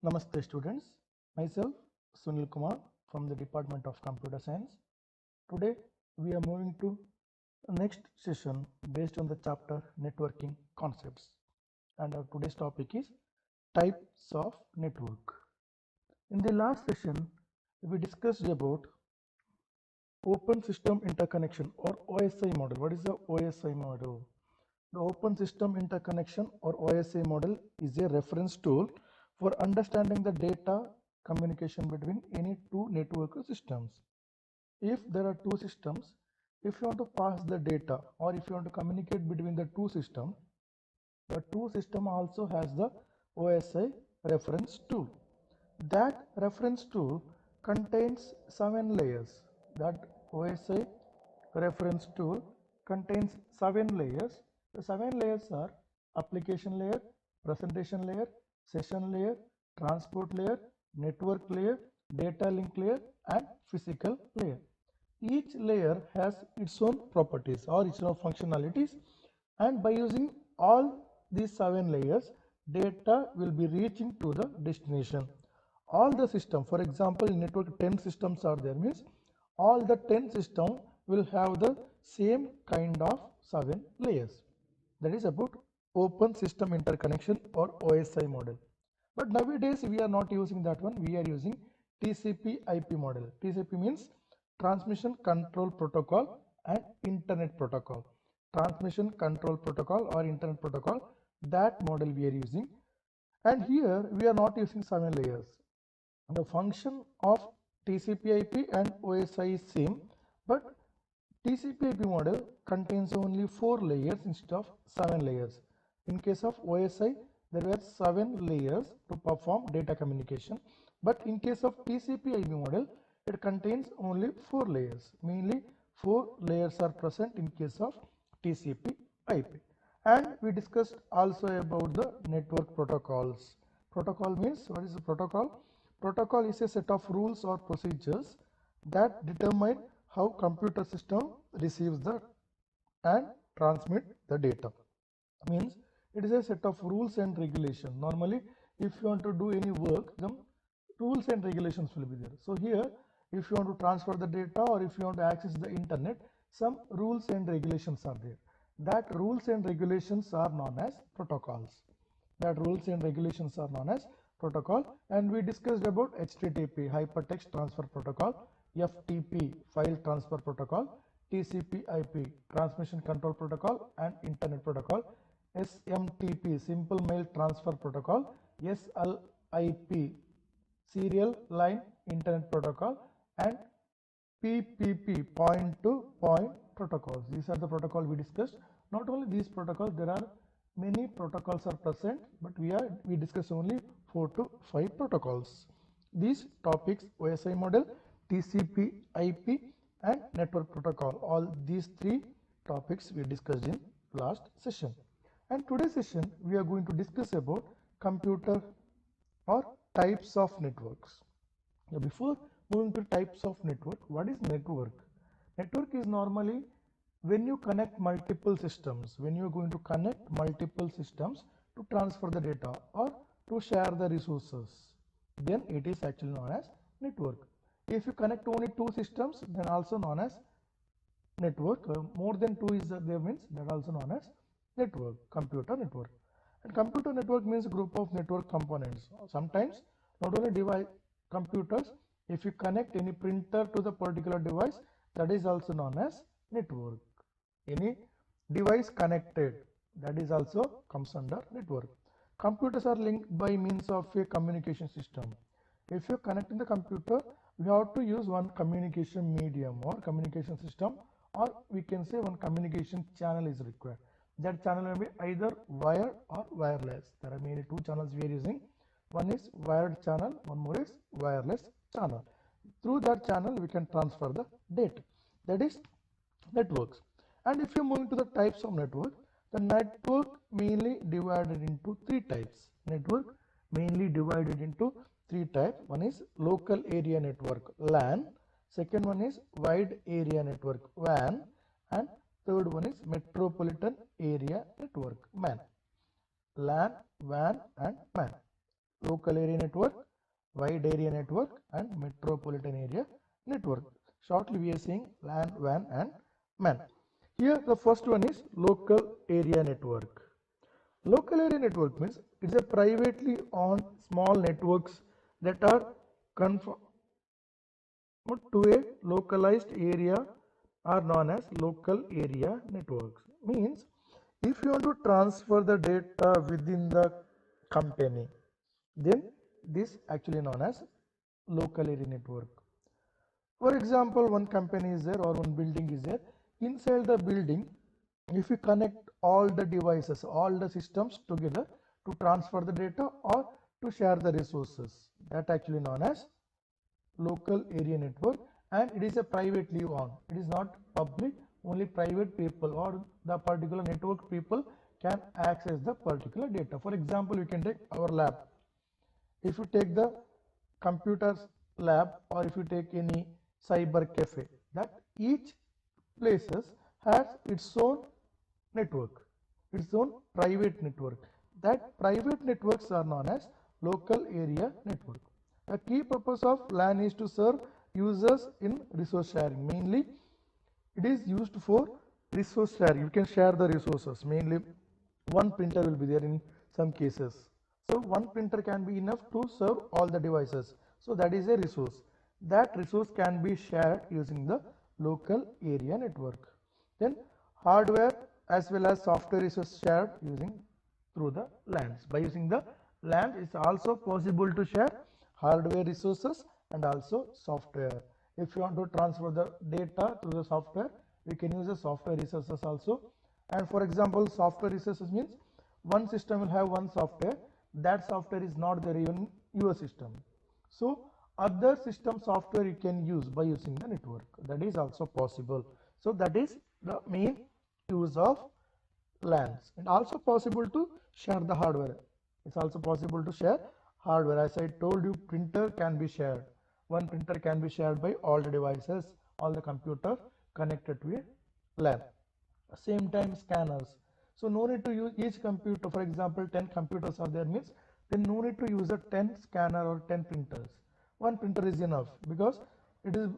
Namaste students, myself Sunil Kumar from the Department of Computer Science. Today we are moving to the next session based on the chapter networking concepts, and our today's topic is types of network. In the last session we discussed about open system interconnection or OSI model. What is the OSI model? The Open System Interconnection or OSI model is a reference tool for understanding the data communication between any two network systems. If there are two systems, if you want to pass the data or if you want to communicate between the two systems, the two system also has the OSI reference tool. That reference tool contains 7 layers. That OSI reference tool contains 7 layers. The 7 layers are application layer, presentation layer, session layer, transport layer, network layer, data link layer, and physical layer. Each layer has its own properties or its own functionalities, and by using all these 7 layers, data will be reaching to the destination. All the system, for example, in network 10 systems are there, means all the 10 system will have the same kind of 7 layers. That is about open system interconnection or OSI model. But nowadays we are not using that one, we are using TCP IP model. TCP means transmission control protocol and internet protocol. Transmission control protocol or internet protocol, that model we are using. And here we are not using 7 layers. The function of TCP/IP and OSI is same, but TCP/IP model contains only 4 layers instead of 7 layers. In case of OSI, there were 7 layers to perform data communication, but in case of TCP/IP model, it contains only 4 layers. Mainly 4 layers are present in case of TCP/IP. And we discussed also about the network protocols. Protocol means, what is the protocol? Protocol is a set of rules or procedures that determine how computer system receives the and transmit the data. Means it is a set of rules and regulations. Normally, if you want to do any work, then rules and regulations will be there. So here, if you want to transfer the data or if you want to access the internet, some rules and regulations are there. That rules and regulations are known as protocols. That rules and regulations are known as protocol. And we discussed about HTTP, hypertext transfer protocol, FTP, file transfer protocol, TCP/IP, transmission control protocol and internet protocol, SMTP, simple mail transfer protocol, SLIP, serial line internet protocol, and PPP, point to point protocols. These are the protocol we discussed. Not only these protocols, there are many protocols are present, but we discuss only 4 to 5 protocols. These topics: OSI model, TCP/IP, and network protocol. All these 3 topics we discussed in last session. And today's session we are going to discuss about computer or types of networks. Now, before moving to types of network, what is network? Network is normally when you connect multiple systems, when you are going to connect multiple systems to transfer the data or to share the resources, then it is actually known as network. If you connect only 2 systems, then also known as network. More than 2 is there, means that also known as network, computer network. And computer network means group of network components. Sometimes not only device computers, if you connect any printer to the particular device, that is also known as network. Any device connected, that is also comes under network. Computers are linked by means of a communication system. If you connect in the computer, we have to use one communication medium or communication system, or we can say one communication channel is required. That channel may be either wired or wireless. There are mainly 2 channels we are using. One is wired channel, one more is wireless channel. Through that channel we can transfer the data. That is networks. And if you move into the types of network, the network mainly divided into 3 types. Network mainly divided into 3 types. One is local area network, LAN. Second one is wide area network, WAN. And third one is metropolitan area network, MAN. LAN, WAN and MAN. local area network, wide area network, and metropolitan area network. Shortly we are seeing LAN, WAN, and MAN. Here the first one is local area network. Local area network means it's a privately owned small networks that are confined to a localized area are known as local area networks. Means if you want to transfer the data within the company, then this actually known as local area network. For example, one company is there or one building is there. Inside the building, if you connect all the devices, all the systems together to transfer the data or to share the resources, that actually known as local area network, and it is a privately owned. It is not public. Only private people or the particular network people can access the particular data. For example, we can take our lab. If you take the computers lab or if you take any cyber cafe, that each places has its own network, its own private network. That private networks are known as local area network. The key purpose of LAN is to serve users in resource sharing. Mainly it is used for resource sharing. You can share the resources. Mainly one printer will be there in some cases. So one printer can be enough to serve all the devices. So that is a resource. That resource can be shared using the local area network. Then hardware as well as software is shared using through the LANs. By using the LAN, it's also possible to share hardware resources and also software. If you want to transfer the data to the software, we can use the software resources also. And for example, software resources means one system will have one software. That software is not there in your system. So other system software you can use by using the network. That is also possible. So that is the main use of LANs. And also possible to share the hardware. It's also possible to share hardware. As I told you, printer can be shared. One printer can be shared by all the devices, all the computer connected to a LAN. Same time scanners. So no need to use each computer. For example, 10 computers are there means then no need to use a 10 scanner or 10 printers. One printer is enough because it is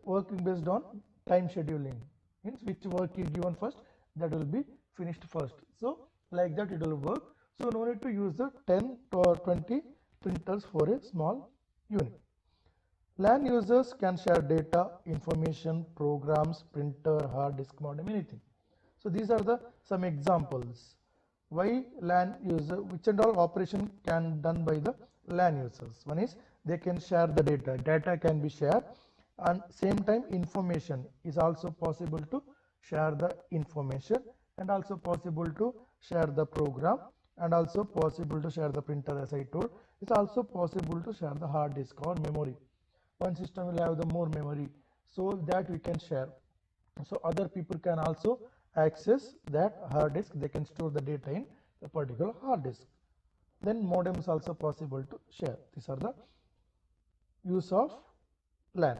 working based on time scheduling. Means which work is given first, that will be finished first. So like that it will work. So no need to use the 10 or 20 printers for a small unit. LAN users can share data, information, programs, printer, hard disk modem, anything. So these are the some examples. Why LAN user, which and all operation can done by the LAN users. One is they can share the data. Data can be shared, and same time information is also possible to share the information, and also possible to share the program, and also possible to share the printer. As I told, it's also possible to share the hard disk or memory. One system will have the more memory, so that we can share. So other people can also access that hard disk. They can store the data in a particular hard disk. Then modem is also possible to share. These are the use of LAN.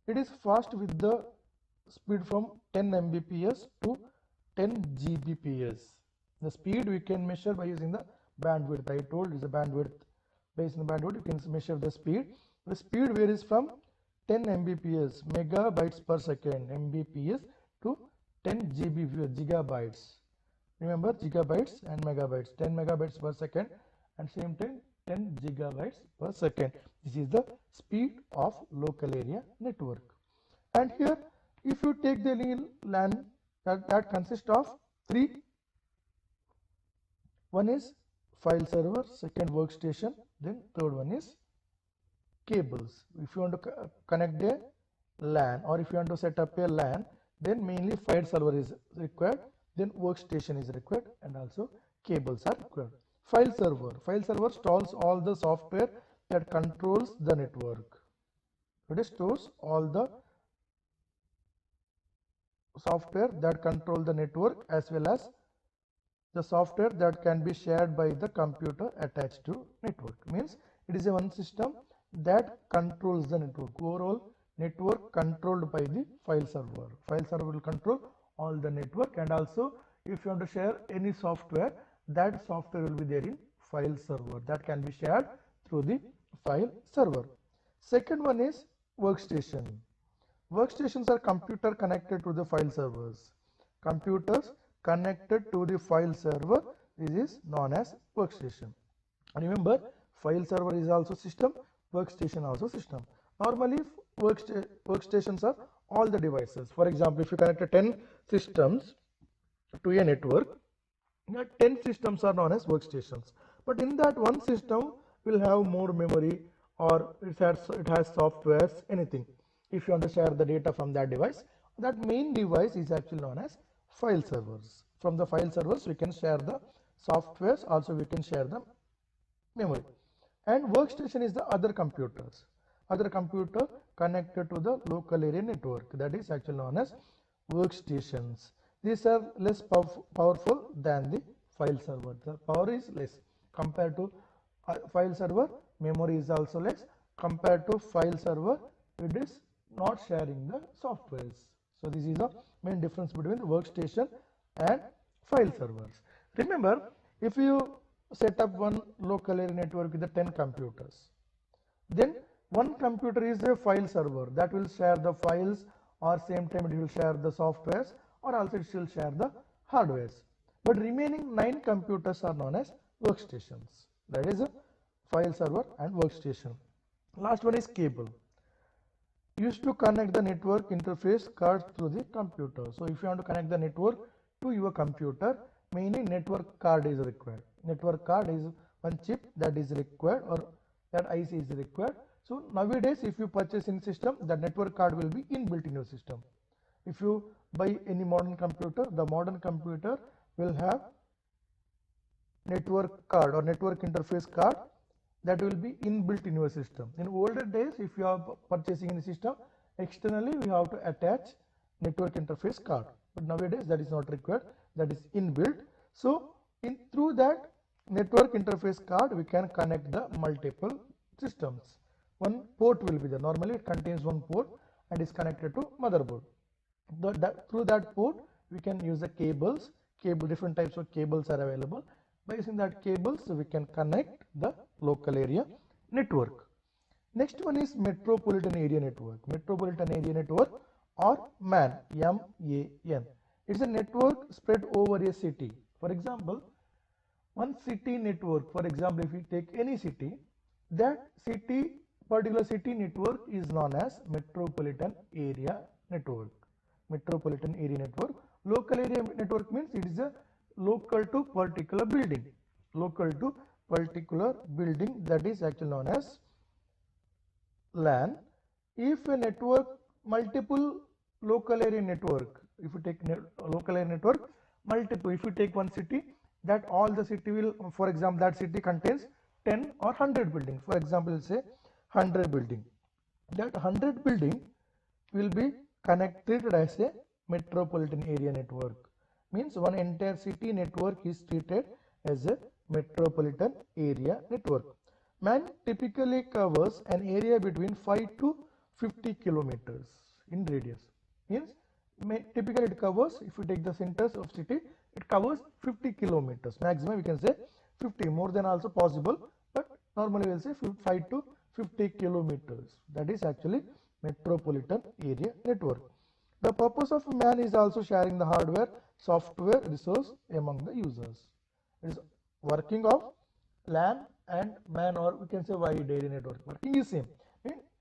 It is fast with the speed from 10 Mbps to 10 Gbps. The speed we can measure by using the bandwidth. I told is a bandwidth. Based on the bandwidth, you can measure the speed. The speed varies from 10 Mbps, megabytes per second, Mbps, to 10 GB, gigabytes. Remember gigabytes and megabytes. 10 megabytes per second and same time 10 gigabytes per second. This is the speed of local area network. And here, if you take the LAN, that consists of three. One is file server, second workstation, then third one is cables. If you want to connect a LAN or if you want to set up a LAN, then mainly file server is required, then workstation is required, and also cables are required. File server stores all the software that controls the network. It stores all the software that control the network as well as the software that can be shared by the computer attached to network. Means it is a one system that controls the network. Overall network controlled by the file server. File server will control all the network, and also if you want to share any software, that software will be there in file server that can be shared through the file server. Second one is workstation. Workstations are computer connected to the file servers. Computers connected to the file server, this is known as workstation. Remember, file server is also system, workstation also system. Normally workstations are all the devices. For example, if you connect 10 systems to a network, 10 systems are known as workstations. But in that one system will have more memory, or it has softwares, anything. If you want to share the data from that device, that main device is actually known as file servers. From the file servers we can share the softwares, also we can share the memory. And workstation is the other computer connected to the local area network, that is actually known as workstations. These are less powerful than the file server. The power is less compared to file server. Memory is also less compared to file server. It is not sharing the softwares. So this is the main difference between the workstation and file servers. Remember, if you set up one local area network with the 10 computers, then one computer is a file server that will share the files, or same time it will share the softwares, or also it will share the hardwares. But remaining 9 computers are known as workstations. That is a file server and workstation. Last one is cable. Used to connect the network interface card through the computer. So if you want to connect the network to your computer, mainly network card is required. Network card is one chip that is required, or that IC is required. So nowadays if you purchase in system, the network card will be inbuilt in your system. If you buy any modern computer, the modern computer will have network card or network interface card that will be inbuilt in your system. In older days, if you are purchasing in the system, externally we have to attach network interface card, but nowadays that is not required, that is inbuilt. So through that network interface card we can connect the multiple systems. One port will be there. Normally it contains one port and is connected to motherboard. Through that port we can use the cables. Different types of cables are available. By using that cables we can connect the local area network. Next one is metropolitan area network. Metropolitan area network, or MAN, M-A-N. It's a network spread over a city. For example, one city network, for example, if you take any city, that particular city network is known as metropolitan area network. Metropolitan area network. Local area network means it is a local to particular building. Local to particular building, that is actually known as LAN. If a network, multiple local area network, if you take local area network, multiple, if you take one city, that all the city will, for example, that city contains 10 or 100 buildings. For example, say 100 building. That 100 building will be connected as a metropolitan area network. Means one entire city network is treated as a metropolitan area network. MAN typically covers an area between 5 to 50 kilometers in radius. Means typically it covers, if you take the centers of city, it covers 50 kilometers. Maximum we can say 50, more than also possible, but normally we will say 5 to 50 kilometers. That is actually metropolitan area network. The purpose of MAN is also sharing the hardware, software resource among the users. It is working of LAN and MAN, or we can say wide area network. Working is same.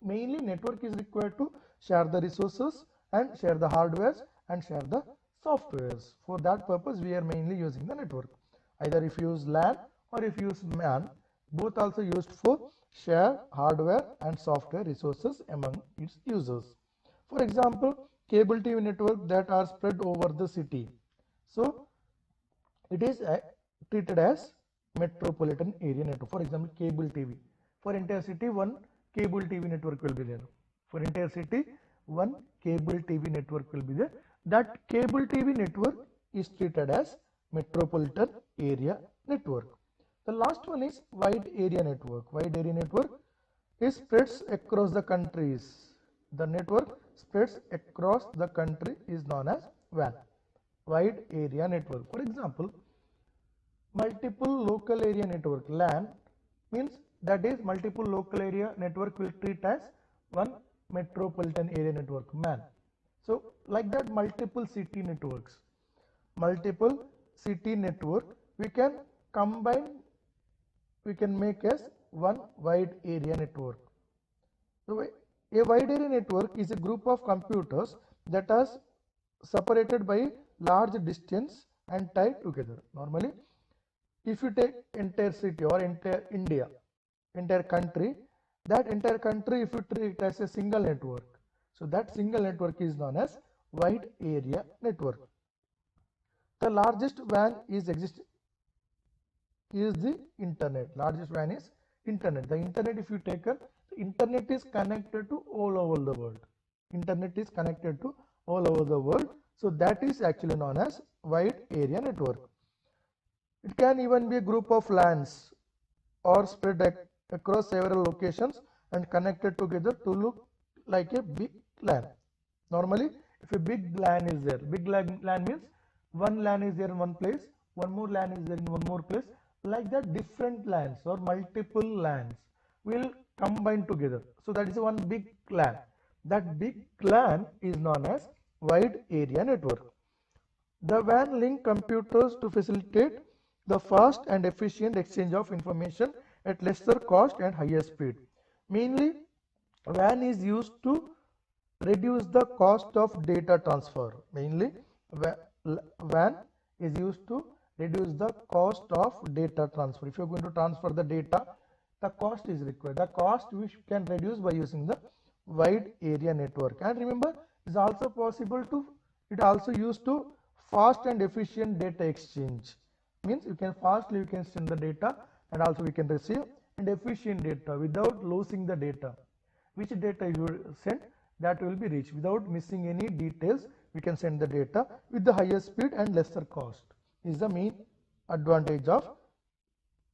Mainly network is required to share the resources and share the hardwares and share the softwares. For that purpose we are mainly using the network. Either if you use LAN or if you use MAN, both also used for share hardware and software resources among its users. For example, cable TV network that are spread over the city. So it is treated as metropolitan area network. For example, cable TV. For entire city, one cable TV network will be there. For entire city, one cable TV network will be there. That cable TV network is treated as metropolitan area network. The last one is wide area network. Wide area network is spreads across the countries. The network spreads across the country is known as WAN, wide area network. For example, multiple local area network, LAN, means that is multiple local area network will treat as one metropolitan area network, MAN. So like that, multiple city network we can combine, we can make as one wide area network. So a wide area network is a group of computers that are separated by large distance and tied together. Normally, if you take entire city or entire India, entire country, that entire country if you treat it as a single network, so that single network is known as wide area network. The largest WAN is the internet. Largest WAN is internet. The internet, if you take the internet is connected to all over the world. Internet is connected to all over the world. So that is actually known as wide area network. It can even be a group of LANs or spread across several locations and connected together to look like a big LAN. Normally, if a big LAN is there, big LAN means one LAN is there in one place, one more LAN is there in one more place. Like that, different LANs or multiple LANs will combine together. So that is one big LAN. That big LAN is known as wide area network. The WAN link computers to facilitate the fast and efficient exchange of information at lesser cost and higher speed. Mainly, WAN is used to reduce the cost of data transfer. Mainly, WAN is used to reduce the cost of data transfer. If you are going to transfer the data, the cost is required. The cost which can reduce by using the wide area network. And remember, it is also possible to, it also used to fast and efficient data exchange. Means you can send the data and also we can receive, and efficient data without losing the data. Which data you send, that will be reached without missing any details. We can send the data with the higher speed and lesser cost. Is the main advantage of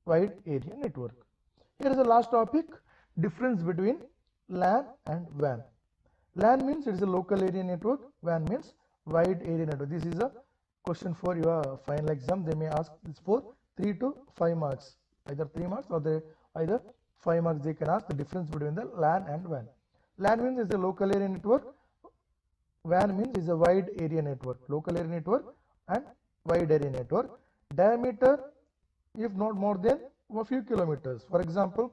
wide area network. Here is the last topic, difference between LAN and WAN. LAN means it is a local area network. WAN means wide area network. This is a question for your final exam. They may ask this for 3 to 5 marks, either 3 marks or either 5 marks. They can ask the difference between the LAN and WAN. LAN means is a local area network. WAN means is a wide area network. Local area network and wide area network. Diameter if not more than a few kilometers. For example,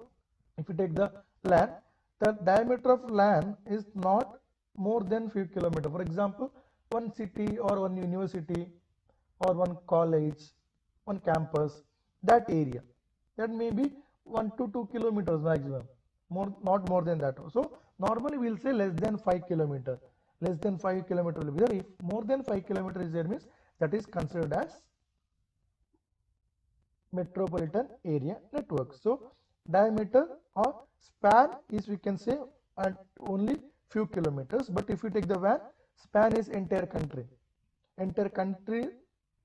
if you take the LAN, the diameter of LAN is not more than few kilometers. For example, one city or one university or one college, one campus, that area, that may be 1 to 2 kilometers maximum, not more than that. So normally we will say less than 5 kilometers. Less than 5 kilometers will be there. If more than 5 kilometers is there, means that is considered as metropolitan area network. So diameter or span is, we can say, at only few kilometers. But if you take the WAN, span is entire country. Entire country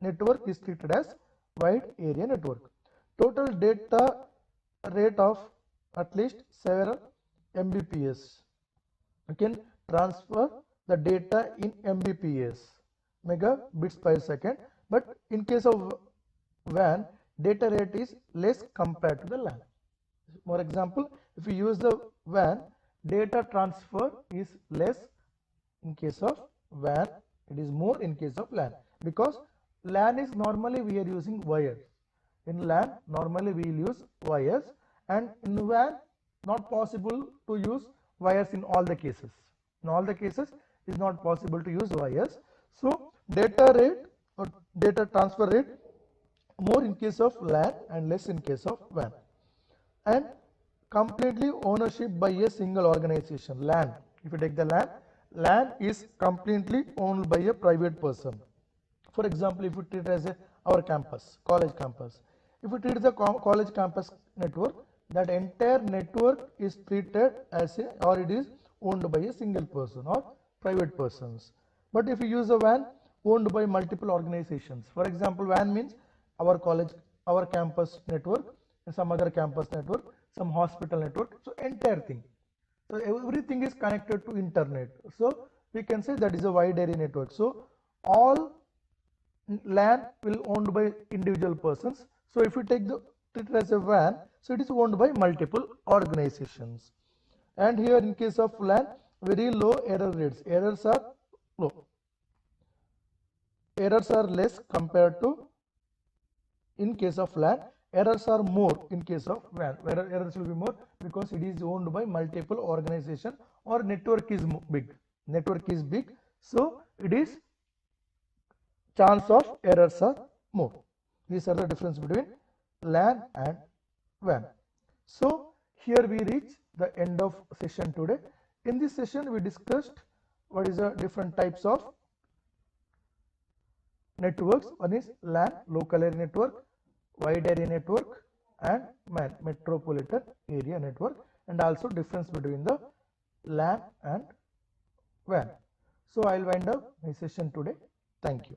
network is treated as wide area network. Total data rate of at least several Mbps. You can transfer the data in Mbps, megabits per second. But in case of WAN, data rate is less compared to the LAN. For example, if you use the WAN, data transfer is less in case of WAN, it is more in case of LAN, because LAN is normally we are using wires. In LAN normally we will use wires, and in WAN not possible to use wires in all the cases. In all the cases it is not possible to use wires. So data rate or data transfer rate more in case of LAN and less in case of WAN. And completely ownership by a single organization. LAN, if you take the LAN is completely owned by a private person. For example, if you treat it as our campus, college campus, if you treat the college campus network, that entire network is treated as or it is owned by a single person or private persons. But if you use a WAN, owned by multiple organizations. For example, WAN means our college, our campus network, and some other campus network, some hospital network. So entire thing. So everything is connected to internet. So we can say that is a wide area network. So all LAN will owned by individual persons. So if you take the treat it as a WAN, So it is owned by multiple organizations. And here in case of LAN, very low error rates. Errors are low. Errors are less compared to in case of LAN. Errors are more in case of WAN. Errors will be more because it is owned by multiple organization or network is big. Network is big, so it is chance of errors are more. These are the difference between LAN and WAN. So here we reach the end of session today. In this session we discussed what is the different types of networks. One is LAN, local area network, wide area network, and MAN, metropolitan area network, and also difference between the LAN and WAN. So I will wind up my session today. Thank you.